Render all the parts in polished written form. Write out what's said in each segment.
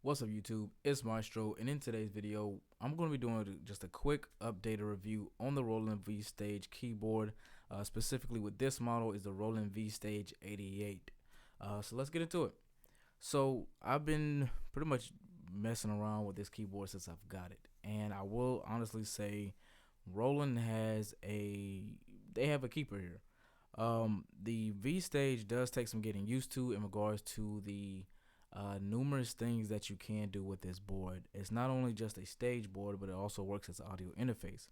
What's up YouTube, it's Maestro, and in today's video, I'm going to be doing just a quick updated review on the Roland V Stage keyboard. Specifically with this model is the Roland V Stage 88. So let's get into it. So I've been pretty much messing around with this keyboard since I've got it. And I will honestly say Roland they have a keeper here. The V Stage does take some getting used to in regards to the numerous things that you can do with this board. It's not only just a stage board, but it also works as an audio interface.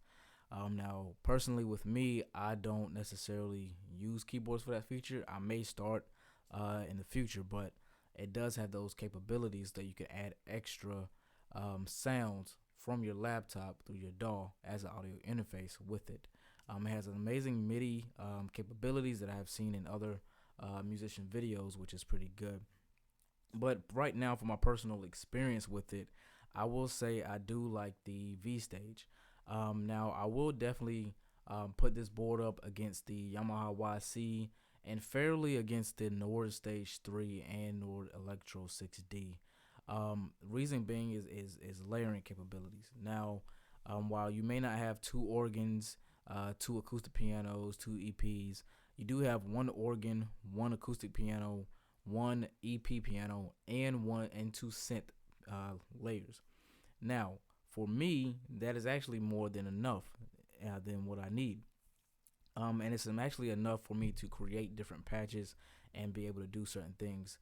Now, personally, with me, I don't necessarily use keyboards for that feature. I may start in the future, but it does have those capabilities that you can add extra sounds from your laptop through your DAW as an audio interface with it. It has an amazing MIDI capabilities that I have seen in other musician videos, which is pretty good. But right now, for my personal experience with it, I will say I do like the V Stage. Now, I will definitely put this board up against the Yamaha YC and fairly against the Nord Stage 3 and Nord Electro 6D. Reason being is layering capabilities. Now, while you may not have two organs, two acoustic pianos, two EPs, you do have one organ, one acoustic piano, one EP piano, and two synth layers. Now, for me, that is actually more than enough than what I need. And it's actually enough for me to create different patches and be able to do certain things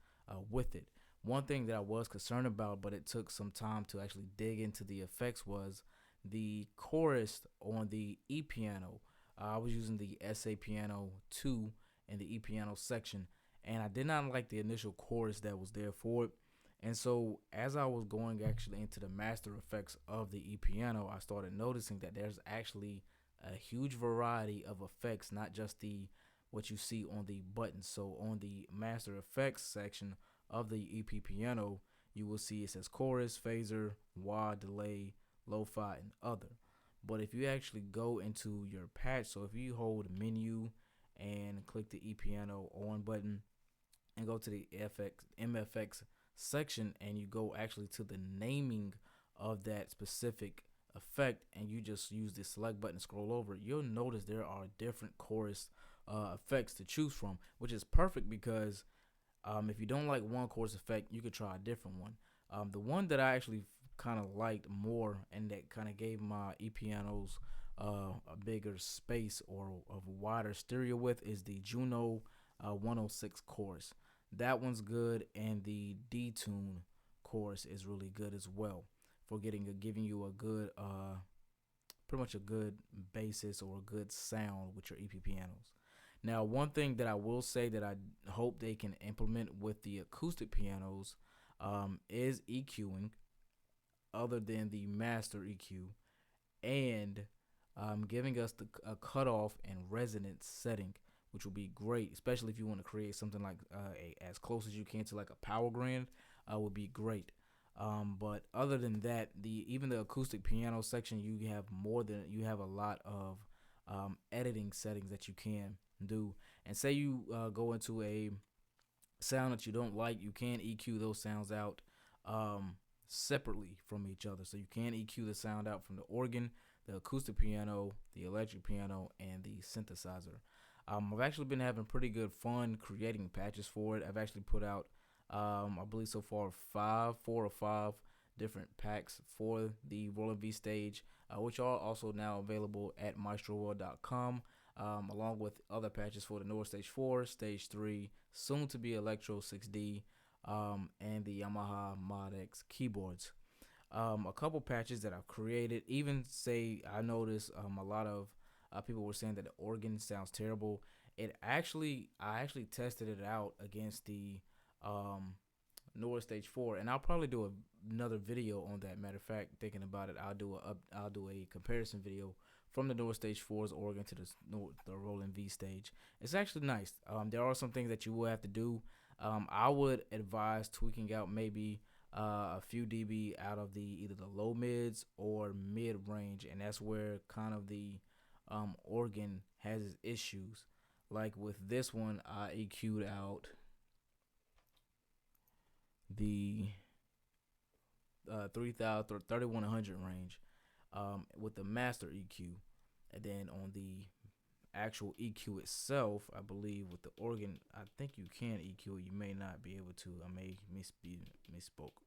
with it. One thing that I was concerned about, but it took some time to actually dig into the effects, was the chorus on the E piano. I was using the SA piano 2 in the E piano section, and I did not like the initial chorus that was there for it. And so as I was going actually into the master effects of the E piano, I started noticing that there's actually a huge variety of effects, not just the what you see on the buttons. So on the master effects section of the EP piano, you will see it says chorus, phaser, wah, delay, lo-fi, and other. But if you actually go into your patch, so if you hold menu and click the E piano on button and go to the MFX section, and you go actually to the naming of that specific effect, and you just use the select button and scroll over, you'll notice there are different chorus effects to choose from, which is perfect because if you don't like one chorus effect, you could try a different one. The one that I actually kind of liked more and that kind of gave my e-pianos a bigger space or a wider stereo width is the Juno 106 chorus. That one's good, and the D-Tune chorus is really good as well for giving you a good pretty much a good basis or a good sound with your EP pianos. Now, one thing that I will say that I hope they can implement with the acoustic pianos is EQing, other than the master EQ, and giving us a cutoff and resonance setting, which will be great, especially if you want to create something like as close as you can to like a power grand, would be great. But other than that, even the acoustic piano section, you have a lot of editing settings that you can do. And say you go into a sound that you don't like, you can EQ those sounds out separately from each other. So you can EQ the sound out from the organ, the acoustic piano, the electric piano, and the synthesizer. I've actually been having pretty good fun creating patches for it. I've actually put out, I believe so far, 4 or 5 different packs for the Roland V Stage, which are also now available at maestroworld.com, along with other patches for the Nord Stage 4, Stage 3, soon to be Electro 6D, and the Yamaha Mod X keyboards. A couple patches that I've created, even say I noticed a lot of people were saying that the organ sounds terrible. I actually tested it out against the Nord Stage 4, and I'll probably do another video on that. Matter of fact, thinking about it, I'll do a comparison video from the Nord Stage 4's organ to the Roland V Stage. It's actually nice. There are some things that you will have to do. I would advise tweaking out maybe a few dB out of either the low mids or mid range, and that's where kind of the organ has its issues. Like with this one, I EQ'd out the 3000 or 3100 range, with the master EQ. And then on the actual EQ itself, I believe with the organ, I think you can EQ it. You may not be able to. I may misspoke.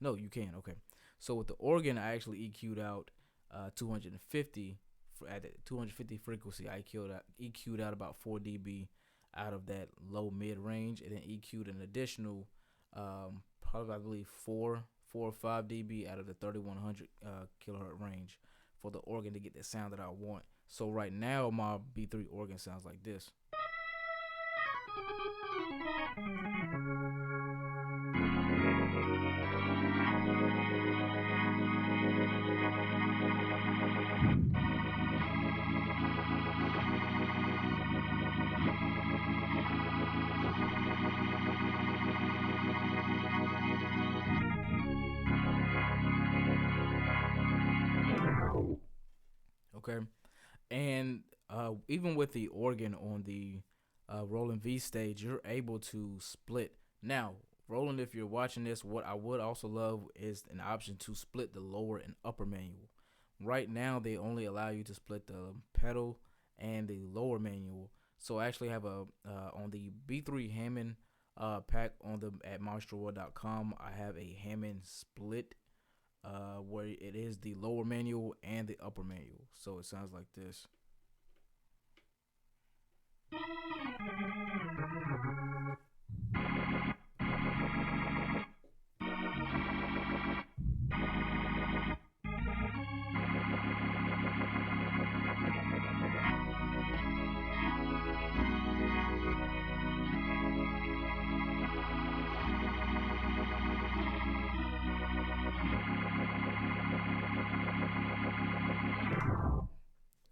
No, you can. Okay. So with the organ, I actually EQ'd out 250 at the 250 frequency. I EQ'd out about 4 dB out of that low mid range, and then EQ'd an additional probably I believe 4 or 5 dB out of the 3100 kilohertz range for the organ to get the sound that I want. So right now my B3 organ sounds like this. Okay. And even with the organ on the Roland V stage, you're able to split. Now, Roland, if you're watching this, what I would also love is an option to split the lower and upper manual. Right now, they only allow you to split the pedal and the lower manual. So I actually have a on the B3 Hammond pack on the at maestroworld.com. I have a Hammond split where it is the lower manual and the upper manual. So it sounds like this.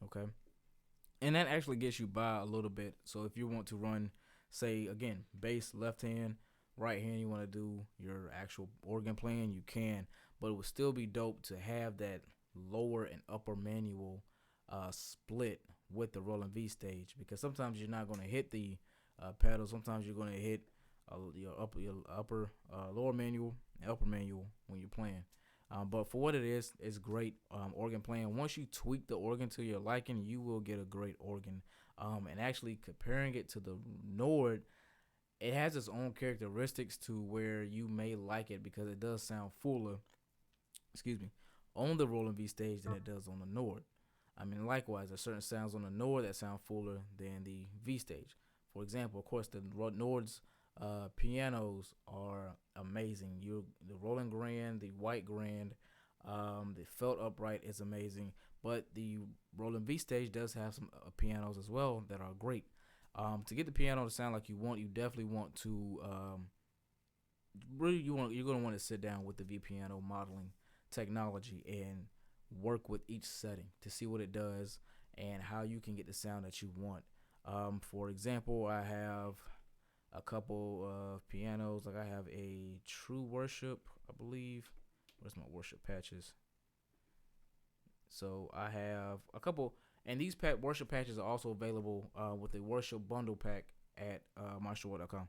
Okay. And that actually gets you by a little bit. So if you want to run, say again, bass left hand, right hand, you want to do your actual organ playing, you can. But it would still be dope to have that lower and upper manual split with the Roland V stage, because sometimes you're not going to hit the pedal. Sometimes you're going to hit your lower manual and upper manual when you're playing. But for what it is, it's great organ playing. Once you tweak the organ to your liking, you will get a great organ. And actually comparing it to the Nord, it has its own characteristics to where you may like it because it does sound fuller, excuse me, on the Roland V stage than it does on the Nord. I mean, likewise, there's certain sounds on the Nord that sound fuller than the V stage. For example, of course, the Nord's pianos are amazing. The Roland Grand, the White Grand, the Felt Upright is amazing. But the Roland V stage does have some pianos as well that are great. To get the piano to sound like you want, you definitely want to you're gonna want to sit down with the V piano modeling technology and work with each setting to see what it does and how you can get the sound that you want. For example, I have a couple of pianos. Like I have a True Worship, I believe. Where's my worship patches? So I have a couple, and these worship patches are also available with the worship bundle pack at maestroworld.com.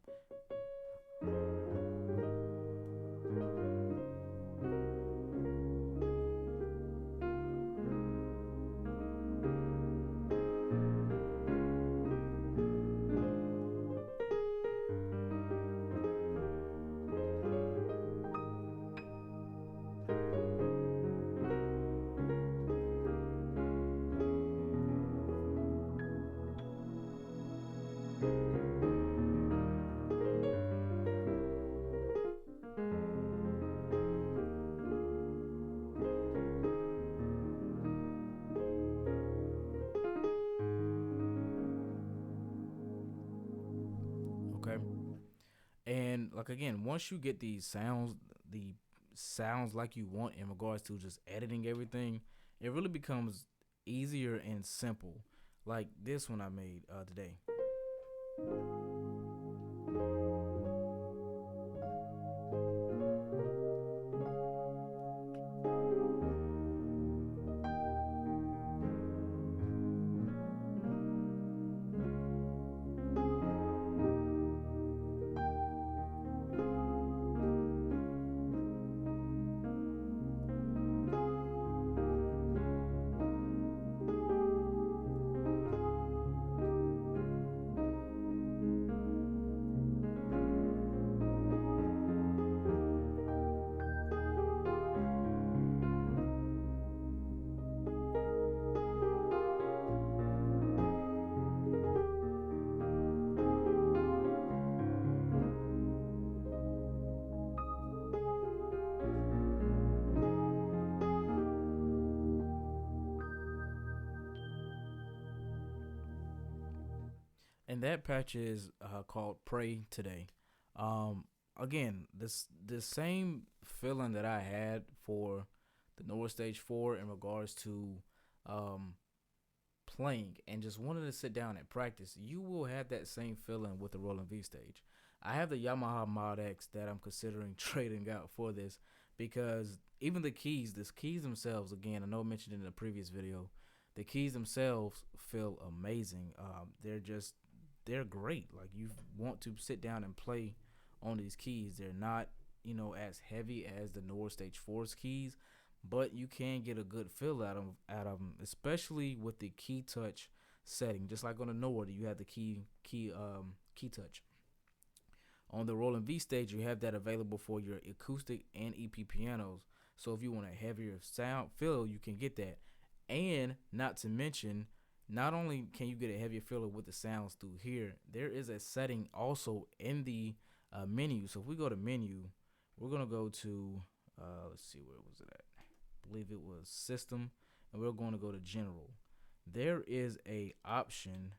Okay. And like again, once you get the sounds like you want in regards to just editing everything, it really becomes easier and simple. Like this one I made today. and that patch is called Pray Today. Um, Again, this same feeling that I had for the Nord Stage 4 in regards to um, playing and just wanted to sit down and practice, you will have that same feeling with the Roland V Stage. I have the Yamaha Mod X that I'm considering trading out for this because even the keys themselves, again, I know I mentioned in the previous video, the keys themselves feel amazing. They're great. Like, you want to sit down and play on these keys. They're not, as heavy as the Nord Stage 4's keys, but you can get a good feel out of them, especially with the key touch setting. Just like on the Nord, you have the key touch. On the Roland V Stage, you have that available for your acoustic and EP pianos. So if you want a heavier sound feel, you can get that. And not to mention, not only can you get a heavier feel with the sounds through here, there is a setting also in the menu. So if we go to menu, we're gonna go to let's see, where was it at? I believe it was system, and we're going to go to general. There is a option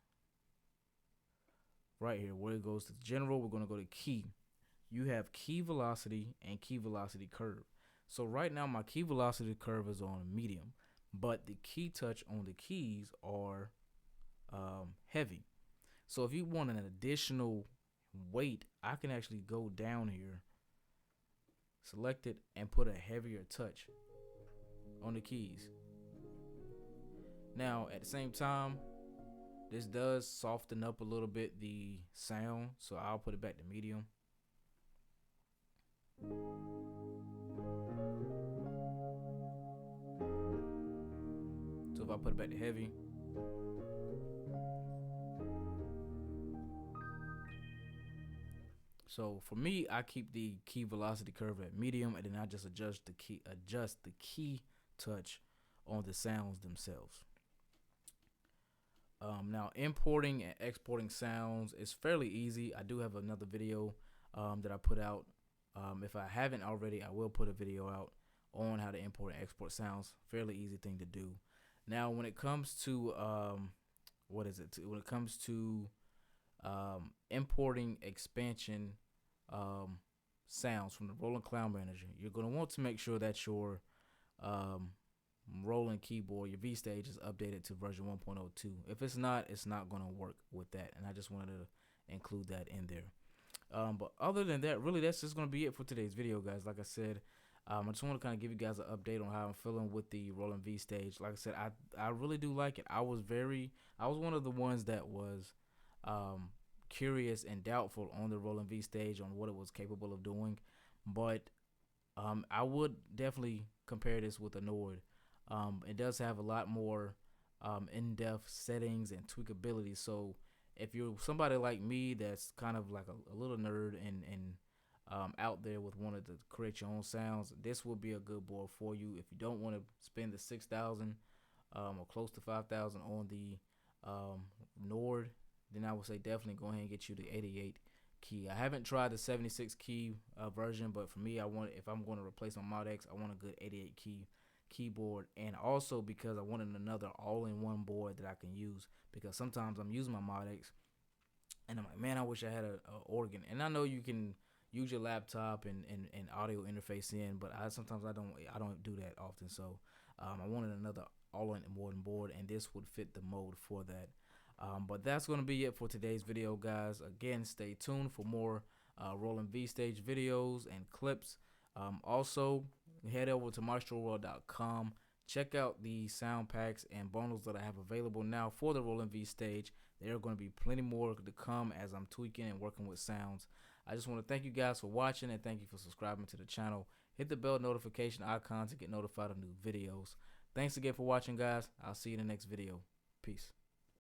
right here where it goes to general. We're going to go to key. You have key velocity and key velocity curve. So right now my key velocity curve is on medium, but the key touch on the keys are heavy. So if you want an additional weight, I can actually go down here, select it, and put a heavier touch on the keys. Now at the same time, this does soften up a little bit the sound, so I'll put it back to medium. So if I put it back to heavy, so for me, I keep the key velocity curve at medium, and then I just adjust the key touch on the sounds themselves. Now importing and exporting sounds is fairly easy. I do have another video that I put out. If I haven't already, I will put a video out on how to import and export sounds. Fairly easy thing to do. Now, when it comes to when it comes to importing expansion sounds from the Roland Cloud Manager, you're going to want to make sure that your Roland keyboard, your V Stage, is updated to version 1.02. If it's not going to work with that, and I just wanted to include that in there. But other than that, really, that's just going to be it for today's video, guys. Like I said, I just want to kind of give you guys an update on how I'm feeling with the Roland V Stage. Like I said, I really do like it. I was one of the ones that was curious and doubtful on the Roland V Stage on what it was capable of doing, but I would definitely compare this with a Nord. It does have a lot more in-depth settings and tweakability. So if you're somebody like me that's kind of like a little nerd and out there with wanting to create your own sounds, this will be a good board for you. If you don't want to spend the 6,000 or close to 5,000 on the Nord, then I would say definitely go ahead and get you the 88 key. I haven't tried the 76 key version, but for me, if I'm going to replace my Mod X, I want a good 88 key keyboard, and also because I wanted another all-in-one board that I can use, because sometimes I'm using my Mod X and I'm like, man, I wish I had a organ. And I know you can use your laptop and audio interface in, but sometimes I don't do that often. So I wanted another all-in-one board, and this would fit the mode for that. But that's going to be it for today's video, guys. Again, stay tuned for more Roland V Stage videos and clips. Also, head over to maestroworld.com. Check out the sound packs and bundles that I have available now for the Roland V Stage. There are going to be plenty more to come as I'm tweaking and working with sounds. I just want to thank you guys for watching, and thank you for subscribing to the channel. Hit the bell notification icon to get notified of new videos. Thanks again for watching, guys. I'll see you in the next video. Peace.